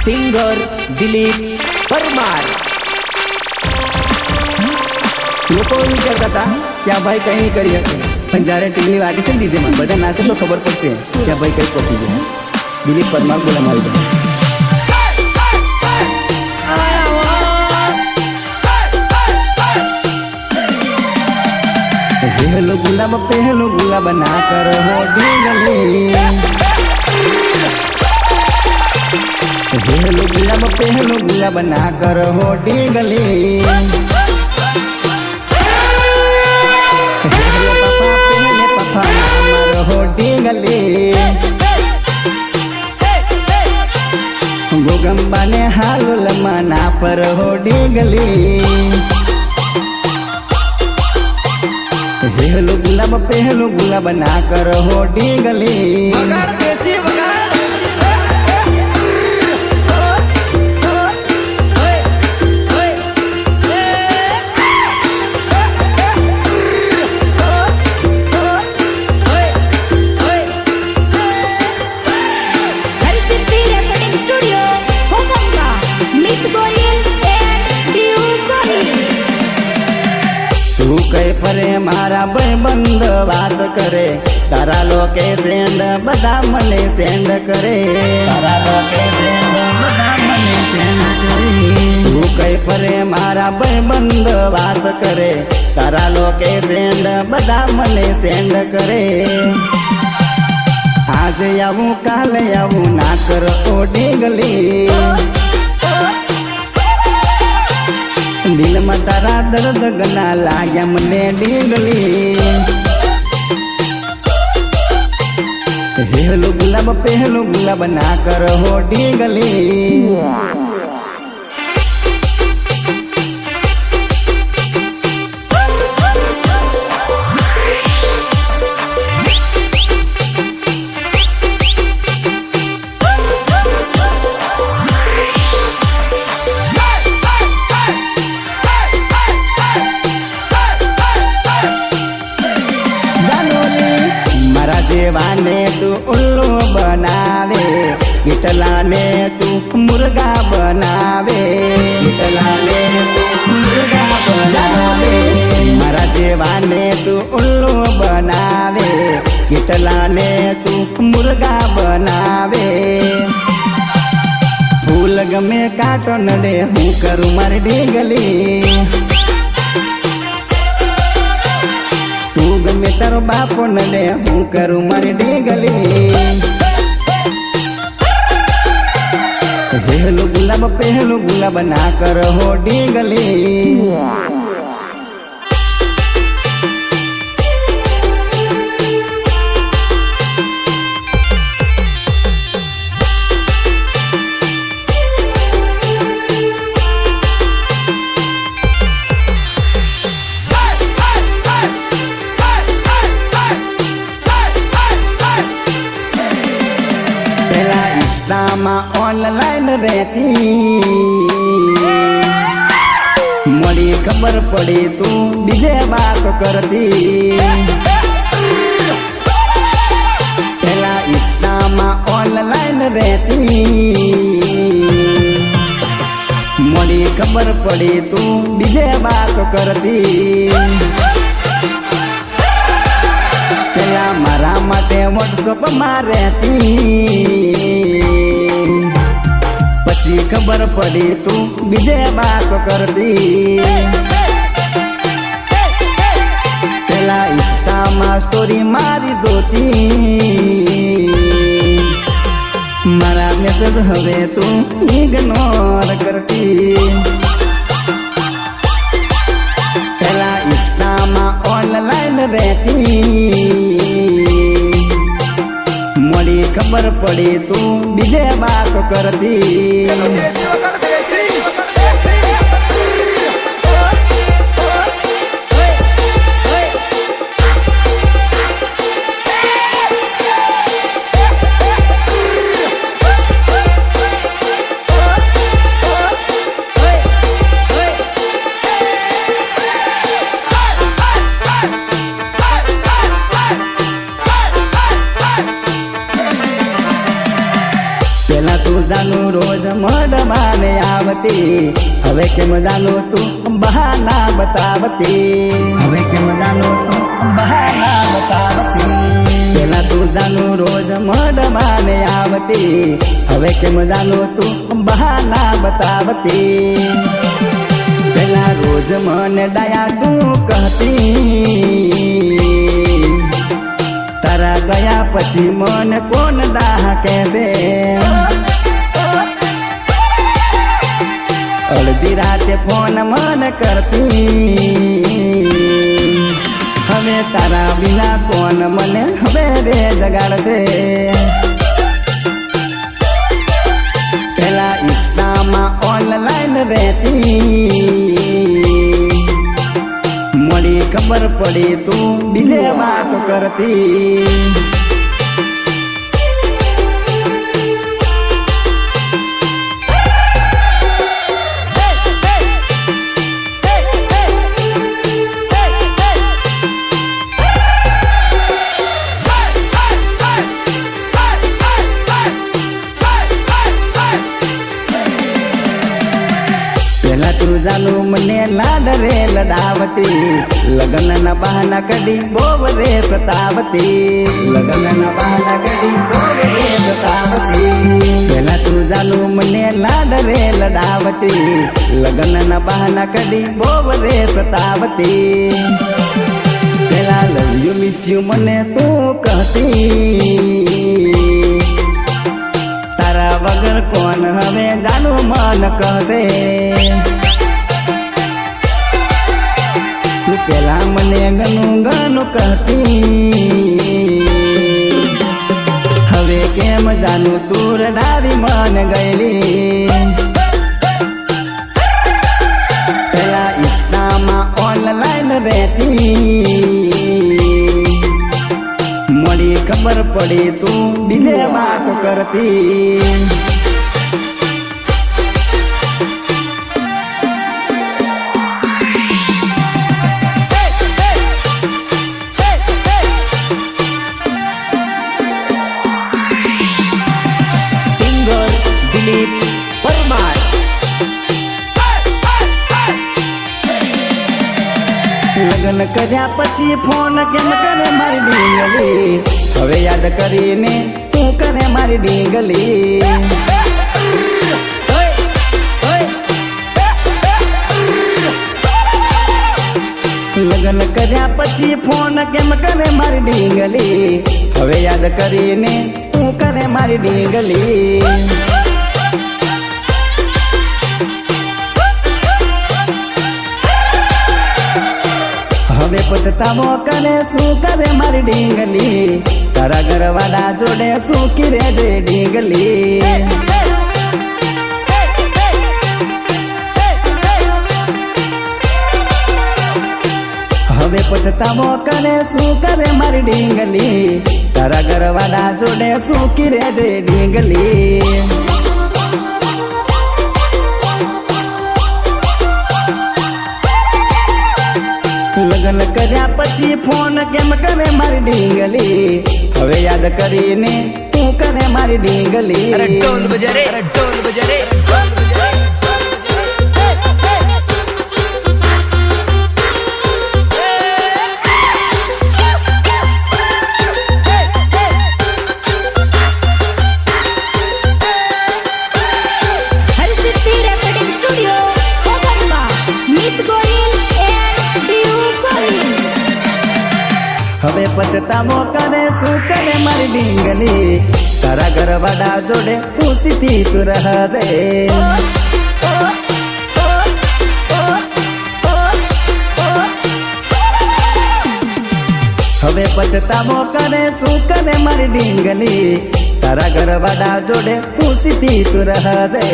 Singer Dilip Parmar. લોકો એવું કહેતા હતા કે આ ભાઈ કંઈ નહીં કરી શકે, પણ જ્યારે ટીવી વાગે છે ને ડીજેમાં બધા નાચે તો ખબર પડશે કે આ ભાઈ કંઈ પહોંચી જાય. દિલીપ પરમાર બોલા મારી પાસે. પહેલો ગુલાબ ના કરો ઢીંગલી. પહેલો ગુલાબ ના કરો ઢીંગલી. પહેલે પપ્પા ના મારો ઢીંગલી. ગોગંબાને હાલુલમાં ના પર હો ઢીંગલી. પહેલો ગુલાબ ના કરો હો ઢીંગલી. તું કઈ ફરે મારા ભાઈબંધ વાત કરે, તારા લોકેશન બધા મને સેન્ડ કરે. તારા લોકેશન બધા મને સેન્ડ કરે. તું કઈ ફરે મારા ભાઈબંધ વાત કરે, તારા લોકેશન બધા મને સેન્ડ કરે. આજે આવું કાલે આવું ના કરો ઓ ઢીંગલી. દિલમાં તારા દર્દ ગના લાગ્યા મને ઢીંગલી. પહેલો ગુલાબ ના કરો હો ઢીંગલી. જેવાને તું ઉલ્લુ બનાવે, કેટલાને તું મુર્ગા બનાવે. કેટલાને તું મુર્ગા બનાવે. મારા જેવાને તું ઉલ્લુ બનાવે, કેટલાને તું મુર્ગા બનાવે. ફૂલ ગમે કાંટો નડે હું કરું મારી ઢીંગલી. તું ગમે તારો બાપો નડે હું કરું મારી ઢીંગલી. પહેલો ગુલાબ ના કરો હો ઢીંગલી. ઓનલાઈન રહેતી, મળી ખબર પડી તું બીજે વાત કરતી. પેલા ઇન્સ્ટામાં ઓનલાઈન રહેતી, મળી ખબર પડી તું બીજે વાત કરતી. પેલા મારા માટે વોટ્સઅપમાં રહેતી, પછી ખબર પડી તું બીજે વાત કરતી. પેલા ઇન્સ્ટામાં સ્ટોરી મારી જોતી, મારા મેસેજ હવે તું ઇગ્નોર કરતી. પેલા ઇન્સ્ટામાં ઓનલાઈન રહેતી, મળી ખબર પડી તું બીજે વાત કરતી. પેલા તું જાનું રોજ મળવાને આવતી, હવે કેમ જાનું તું બહાના બતાવતી, હવે કેમ જાનું તું બહાના બતાવતી. પેલા તું જાનું રોજ મળવાને આવતી, હવે કેમ જાનું તું બહાના બતાવતી. પેલા રોજ મને ડાયા તું કહેતી, તારા ગયા પછી મને કોણ ડાહ કહેશે. અડધી રાતે ફોન મને કરતી, હવે તારા વિના કોણ મને હવે રે જગાડશે. પેલા ઇન્સ્ટામાં ઓનલાઈન રહેતી, મળી ખબર પડી તું બીજે વાત કરતી. પેલા તું જાનું મને લાડ રે લડાવતી, લગ્નના બહાના કડી બોવ રે સતાવતી, લગ્નના બહાના કડી બોવ રે સતાવતી. પેલા તું જાનું મને લાડ રે લડાવતી, લગ્નના બહાના કડી બોવ રે સતાવતી. પેલા લવ યુ મિસ યુ મને તું કહેતી, તારા વગર કોણ હવે જાનું મન કહે. તું પેલા મને ગનું ગનું કહેતી, હવે કેમ જાનું તું રડાવી મન ગયેલી. પેલા ઇન્સ્ટામાં ઓનલાઈન રહેતી, મળી ખબર પડી તું બીજે વાત કરતી. સિંગર દિલીપ પરમાર. લગ્ન કર્યા પછી ફોન કેમ કરે મારી ડીંગલી, હવે યાદ કરીને તું કરે મારી ડીંગલી. લગ્ન કર્યા પછી ફોન કેમ કરે મારી ડીંગલી, હવે યાદ કરીને તું કરે મારી ડીંગલી. હવે પછતાવો કરે શું કરે મારી ડીંગલી, તારા ઘરવાળા જોડે શું કિરે રે ડીંગલી. હવે પછતાવો કરે શું કરે મારી ડીંગલી, તારા ઘરવાળા જોડે શું કિરે રે ડીંગલી. લગ્ન કર્યા પછી ફોન કેમ કરે મારી ડીંગલી, હવે યાદ કરીને તું કરે મારી ડીંગલી. અરે ઢોલ બજા રે, અરે ઢોલ બજા રે, ઢોલ બજા રે. હવે પછતાવો કરે શું કરે મારી ડીંગલી, તારા ઘરવાળા જોડે ખુશીથી તું રહે. હવે પછતાવો કરે શું કરે મારી ડીંગલી, તારા ઘરવાળા જોડે ખુશીથી તું રહે.